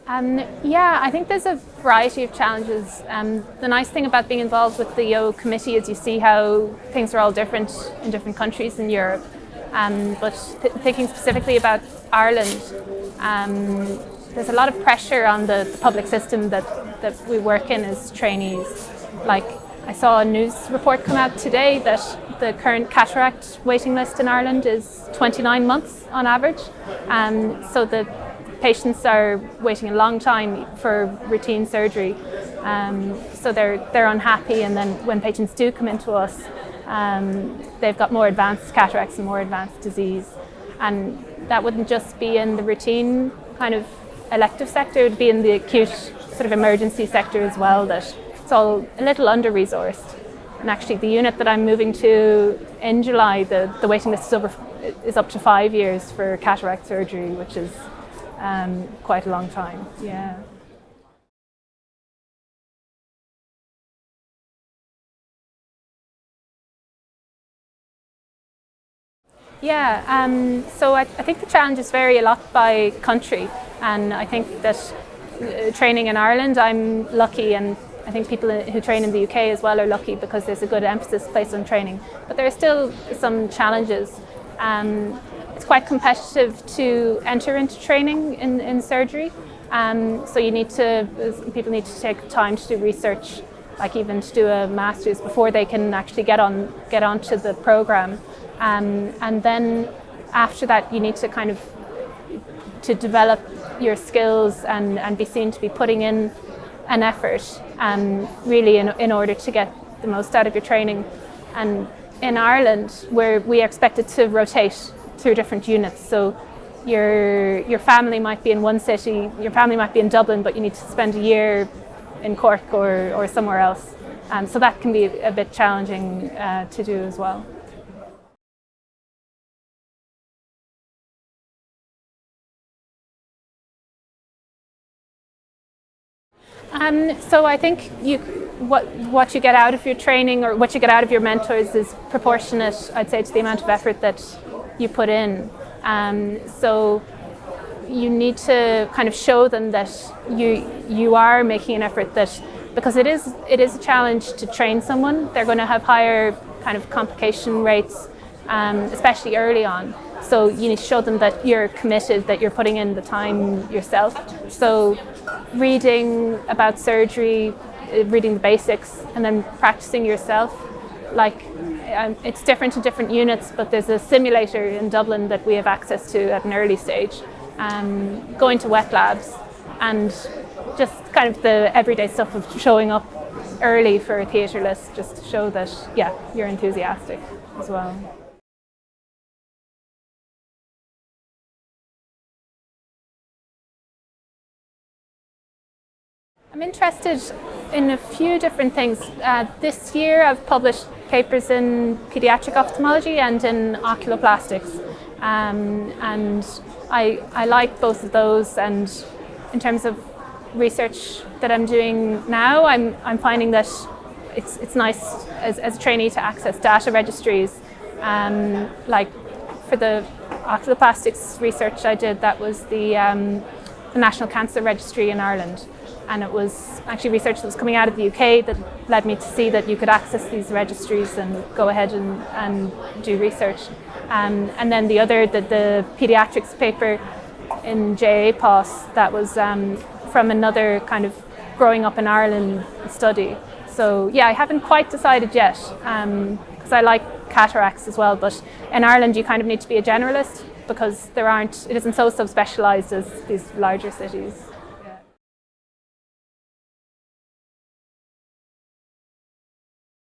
Yeah, I think there's a variety of challenges. The nice thing about being involved with the O committee is you see how things are all different in different countries in Europe. But thinking specifically about Ireland, there's a lot of pressure on the public system that we work in as trainees. Like, I saw a news report come out today that the current cataract waiting list in Ireland is 29 months on average. So the patients are waiting a long time for routine surgery. So they're unhappy, and then when patients do come into us, they've got more advanced cataracts and more advanced disease. And that wouldn't just be in the routine kind of elective sector, it would be in the acute sort of emergency sector as well, that it's all a little under-resourced. And actually the unit that I'm moving to in July, the waiting list is up to 5 years for cataract surgery, which is quite a long time. Yeah. Yeah, so I think the challenges vary a lot by country, and I think that training in Ireland, I'm lucky, and I think people who train in the UK as well are lucky because there's a good emphasis placed on training. But there are still some challenges. It's quite competitive to enter into training in surgery, so people need to take time to do research, like even to do a master's before they can actually get onto the program. And then after that, you need to kind of to develop your skills and be seen to be putting in an effort, really in order to get the most out of your training. And in Ireland, where we are expected to rotate through different units, so your family might be in one city, your family might be in Dublin, but you need to spend a year in Cork or somewhere else. So that can be a bit challenging to do as well. So I think what you get out of your training or what you get out of your mentors is proportionate, I'd say, to the amount of effort that you put in. So you need to kind of show them that you are making an effort, that because it is a challenge to train someone. They're going to have higher kind of complication rates, especially early on. So you need to show them that you're committed, that you're putting in the time yourself. So reading about surgery, reading the basics, and then practicing yourself. Like, it's different in different units, but there's a simulator in Dublin that we have access to at an early stage. Going to wet labs and just kind of the everyday stuff of showing up early for a theatre list, just to show that, yeah, you're enthusiastic as well. I'm interested in a few different things. This year I've published papers in pediatric ophthalmology and in oculoplastics, and I like both of those. And in terms of research that I'm doing now, I'm finding that it's nice as a trainee to access data registries. Like for the oculoplastics research I did, that was the National Cancer Registry in Ireland. And it was actually research that was coming out of the UK that led me to see that you could access these registries and go ahead and do research. And then the pediatrics paper in JAPOS, that was from another kind of growing up in Ireland study. So yeah, I haven't quite decided yet, because I like cataracts as well, but in Ireland you kind of need to be a generalist because it isn't so subspecialised as these larger cities.